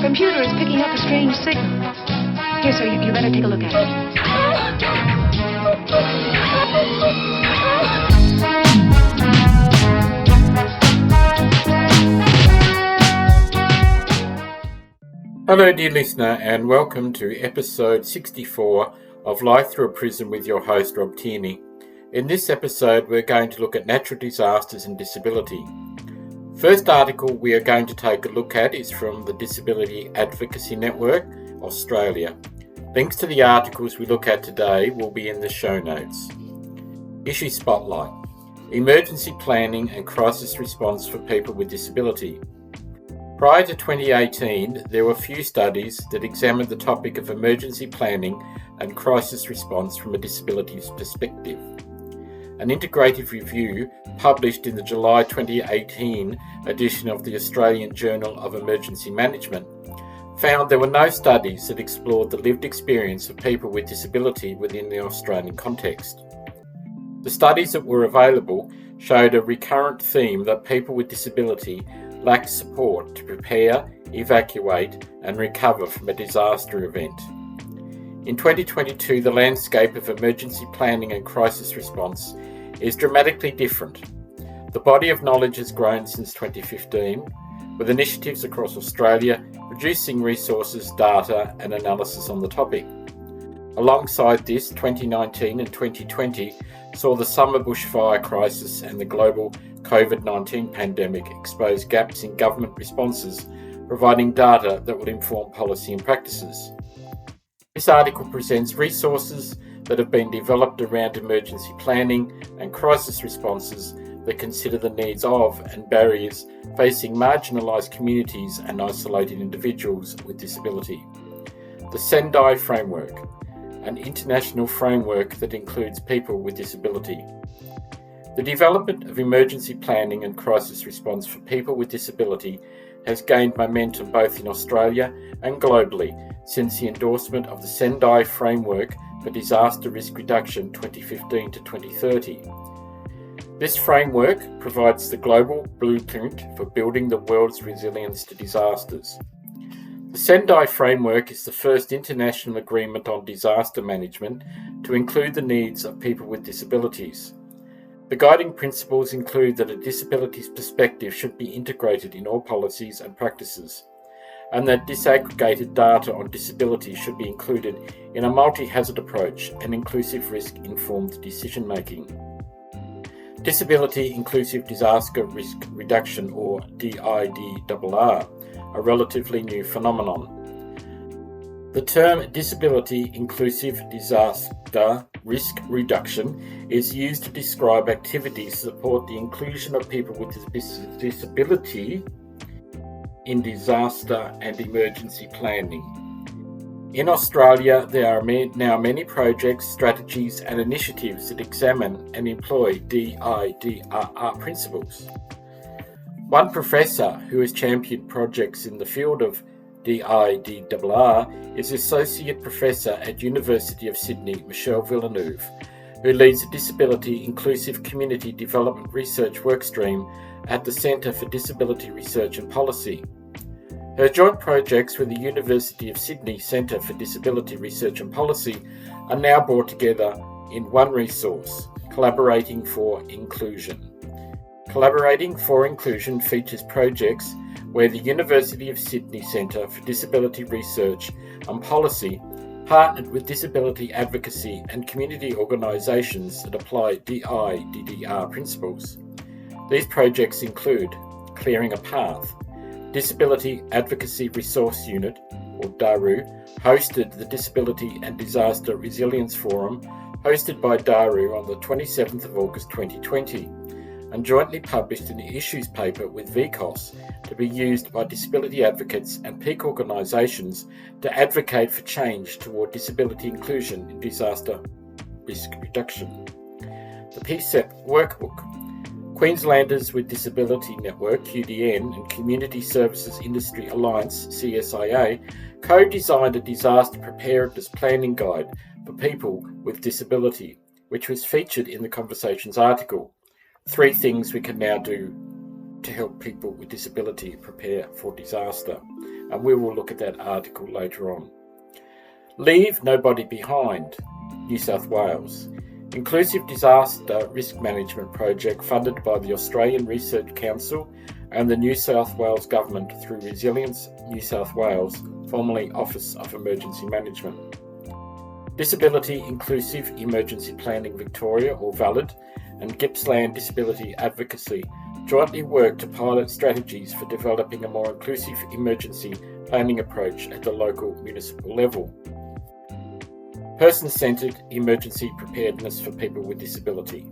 computer is picking up a strange signal. Here, sir, you better take a look at it. Hello dear listener, and welcome to episode 64 of Life Through a Prism with your host Rob Tierney. In this episode we're going to look at natural disasters and disability. First article we are going to take a look at is from the Disability Advocacy Network, Australia. Links to the articles we look at today will be in the show notes. Issue Spotlight: Emergency Planning and Crisis Response for People with Disability. Prior to 2018, there were few studies that examined the topic of emergency planning and crisis response from a disabilities perspective. An integrative review published in the July 2018 edition of the Australian Journal of Emergency Management found there were no studies that explored the lived experience of people with disability within the Australian context. The studies that were available showed a recurrent theme that people with disability lack support to prepare, evacuate and recover from a disaster event. In 2022, the landscape of emergency planning and crisis response is dramatically different. The body of knowledge has grown since 2015, with initiatives across Australia producing resources, data and analysis on the topic. Alongside this, 2019 and 2020 saw the summer bushfire crisis and the global COVID-19 pandemic expose gaps in government responses, providing data that will inform policy and practices. This article presents resources that have been developed around emergency planning and crisis responses that consider the needs of and barriers facing marginalised communities and isolated individuals with disability. The Sendai Framework, an international framework that includes people with disability. The development of emergency planning and crisis response for people with disability has gained momentum both in Australia and globally since the endorsement of the Sendai Framework for Disaster Risk Reduction 2015 to 2030. This framework provides the global blueprint for building the world's resilience to disasters. The Sendai Framework is the first international agreement on disaster management to include the needs of people with disabilities. The guiding principles include that a disabilities perspective should be integrated in all policies and practices, and that disaggregated data on disability should be included in a multi-hazard approach and inclusive risk-informed decision-making. Disability Inclusive Disaster Risk Reduction, or DIDRR, a relatively new phenomenon. The term Disability Inclusive Disaster Risk Reduction is used to describe activities that support the inclusion of people with disability in disaster and emergency planning. In Australia, there are now many projects, strategies and initiatives that examine and employ DIDRR principles. One professor who has championed projects in the field of DIDRR is Associate Professor at University of Sydney, Michelle Villeneuve, who leads a Disability Inclusive Community Development Research Workstream at the Centre for Disability Research and Policy. Her joint projects with the University of Sydney Centre for Disability Research and Policy are now brought together in one resource, Collaborating for Inclusion. Collaborating for Inclusion features projects where the University of Sydney Centre for Disability Research and Policy partnered with disability advocacy and community organisations that apply DIDRR principles. These projects include Clearing a Path. Disability Advocacy Resource Unit, or DARU, hosted the Disability and Disaster Resilience Forum, hosted by DARU on the 27th of August 2020, and jointly published an issues paper with VCOS to be used by disability advocates and peak organisations to advocate for change toward disability inclusion in disaster risk reduction. The PSEP Workbook. Queenslanders with Disability Network, QDN, and Community Services Industry Alliance, CSIA, co-designed a disaster preparedness planning guide for people with disability, which was featured in the Conversations article. 3 things we can now do to help people with disability prepare for disaster. And we will look at that article later on. Leave Nobody Behind, New South Wales. Inclusive Disaster Risk Management project funded by the Australian Research Council and the New South Wales Government through Resilience New South Wales, formerly Office of Emergency Management. Disability Inclusive Emergency Planning Victoria, or VALID, and Gippsland Disability Advocacy jointly work to pilot strategies for developing a more inclusive emergency planning approach at the local municipal level. Person-centred emergency preparedness for people with disability.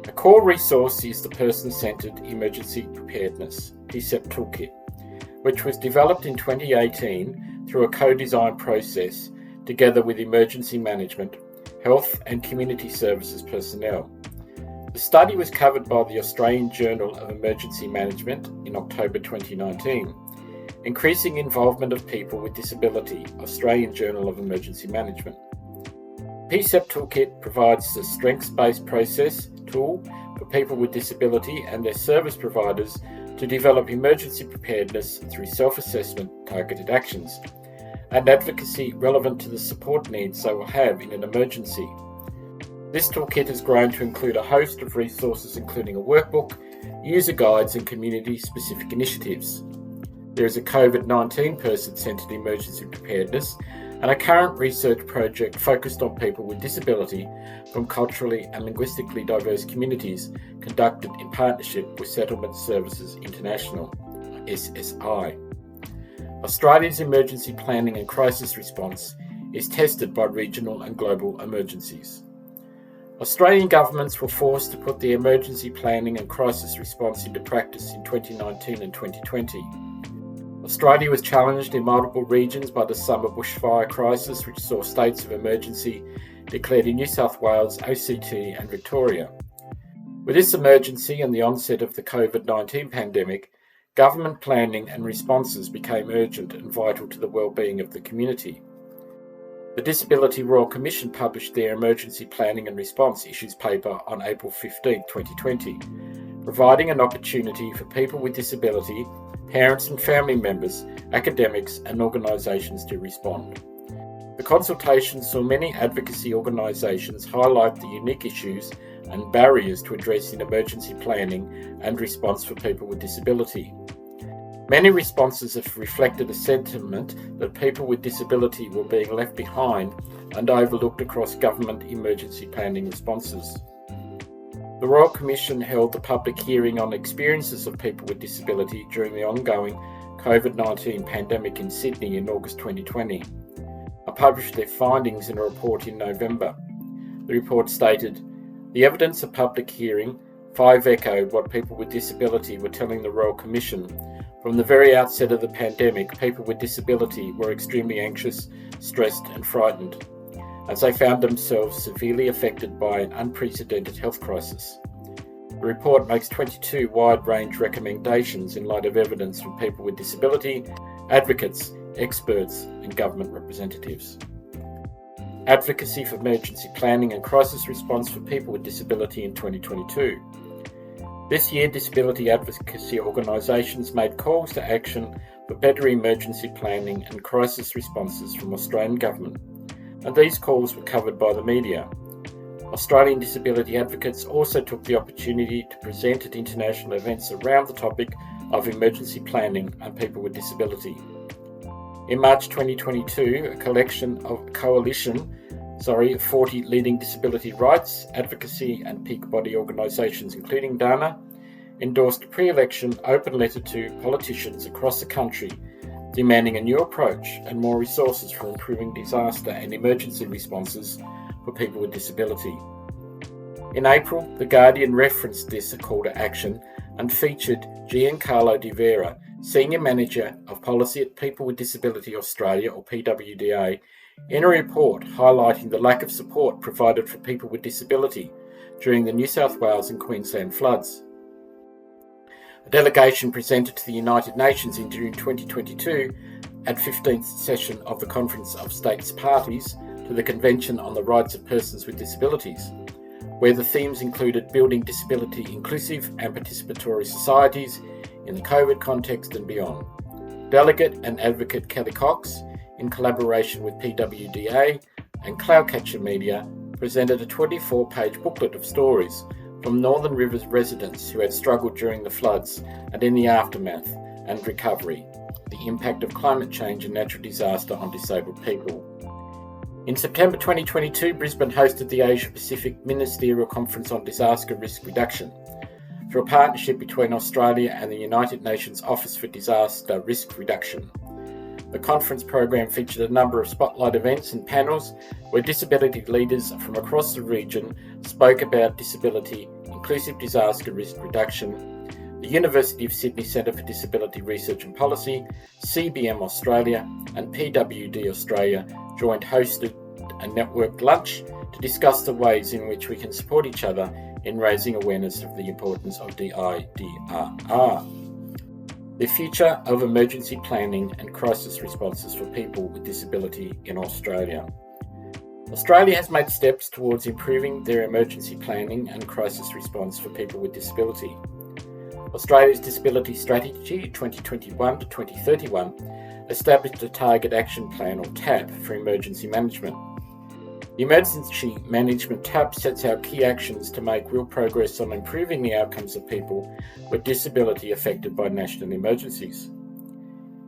A core resource is the Person-centred Emergency Preparedness PCEP Toolkit, which was developed in 2018 through a co-design process together with emergency management, health and community services personnel. The study was covered by the Australian Journal of Emergency Management in October 2019. Increasing Involvement of People with Disability, Australian Journal of Emergency Management. PCEP Toolkit provides a strengths-based process tool for people with disability and their service providers to develop emergency preparedness through self-assessment, targeted actions, and advocacy relevant to the support needs they will have in an emergency. This toolkit has grown to include a host of resources including a workbook, user guides and community-specific initiatives. There is a COVID-19 person-centred emergency preparedness and a current research project focused on people with disability from culturally and linguistically diverse communities conducted in partnership with Settlement Services International, SSI. Australia's emergency planning and crisis response is tested by regional and global emergencies. Australian governments were forced to put the emergency planning and crisis response into practice in 2019 and 2020. Australia was challenged in multiple regions by the summer bushfire crisis, which saw states of emergency declared in New South Wales, ACT and Victoria. With this emergency and the onset of the COVID-19 pandemic, government planning and responses became urgent and vital to the well-being of the community. The Disability Royal Commission published their Emergency Planning and Response Issues paper on April 15, 2020, providing an opportunity for people with disability, parents and family members, academics and organisations to respond. The consultation saw many advocacy organisations highlight the unique issues and barriers to addressing emergency planning and response for people with disability. Many responses have reflected a sentiment that people with disability were being left behind and overlooked across government emergency planning responses. The Royal Commission held the public hearing on experiences of people with disability during the ongoing COVID-19 pandemic in Sydney in August 2020. I published their findings in a report in November. The report stated, "The evidence of public hearing 5 echoed what people with disability were telling the Royal Commission. From the very outset of the pandemic, people with disability were extremely anxious, stressed and frightened, as they found themselves severely affected by an unprecedented health crisis." The report makes 22 wide-range recommendations in light of evidence from people with disability, advocates, experts and government representatives. Advocacy for emergency planning and crisis response for people with disability in 2022. This year, disability advocacy organisations made calls to action for better emergency planning and crisis responses from Australian Government, and these calls were covered by the media. Australian disability advocates also took the opportunity to present at international events around the topic of emergency planning and people with disability. In March 2022, a coalition of 40 leading disability rights, advocacy and peak body organisations, including DANA, endorsed a pre-election open letter to politicians across the country demanding a new approach and more resources for improving disaster and emergency responses for people with disability. In April, The Guardian referenced this call to action and featured Giancarlo Di Vera, Senior Manager of Policy at People with Disability Australia, or PWDA, in a report highlighting the lack of support provided for people with disability during the New South Wales and Queensland floods. A delegation presented to the United Nations in June 2022 at 15th session of the Conference of States Parties to the Convention on the Rights of Persons with Disabilities where the themes included building disability-inclusive and participatory societies in the COVID context and beyond. Delegate and advocate Kelly Cox, in collaboration with PWDA and Cloudcatcher Media, presented a 24-page booklet of stories from Northern Rivers residents who had struggled during the floods and in the aftermath and recovery, the impact of climate change and natural disaster on disabled people. In September 2022, Brisbane hosted the Asia Pacific Ministerial Conference on Disaster Risk Reduction through a partnership between Australia and the United Nations Office for Disaster Risk Reduction. The conference program featured a number of spotlight events and panels where disability leaders from across the region spoke about disability, inclusive disaster risk reduction. The University of Sydney Centre for Disability Research and Policy, CBM Australia and PWD Australia joined hosted a networked lunch to discuss the ways in which we can support each other in raising awareness of the importance of DIDRR. The future of emergency planning and crisis responses for people with disability in Australia. Australia has made steps towards improving their emergency planning and crisis response for people with disability. Australia's Disability Strategy 2021 to 2031 established a Target Action Plan, or TAP, for emergency management. The Emergency Management TAP sets out key actions to make real progress on improving the outcomes of people with disability affected by national emergencies.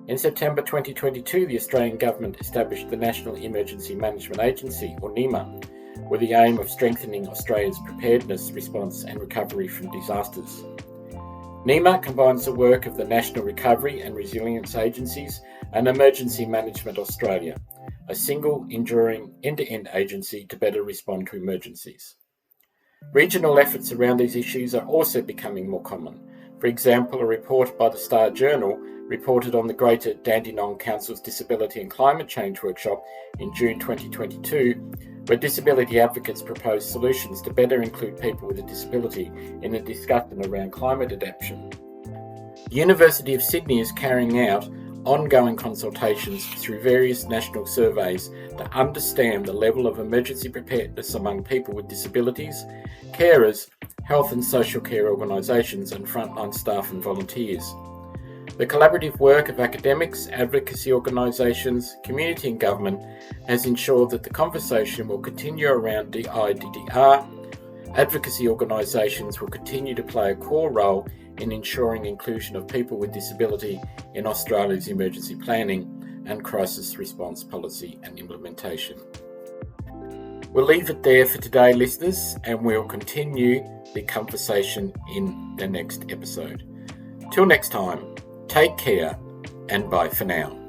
In September 2022, the Australian Government established the National Emergency Management Agency, or NEMA, with the aim of strengthening Australia's preparedness, response and recovery from disasters. NEMA combines the work of the National Recovery and Resilience Agencies and Emergency Management Australia, a single, enduring, end-to-end agency to better respond to emergencies. Regional efforts around these issues are also becoming more common. For example, a report by the Star Journal reported on the Greater Dandenong Council's Disability and Climate Change Workshop in June 2022, where disability advocates proposed solutions to better include people with a disability in a discussion around climate adaptation. The University of Sydney is carrying out ongoing consultations through various national surveys to understand the level of emergency preparedness among people with disabilities, carers, health and social care organisations and frontline staff and volunteers. The collaborative work of academics, advocacy organisations, community and government has ensured that the conversation will continue around DIDDR. Advocacy organisations will continue to play a core role in ensuring inclusion of people with disability in Australia's emergency planning and crisis response policy and implementation. We'll leave it there for today, listeners, and we'll continue the conversation in the next episode. Till next time, take care and bye for now.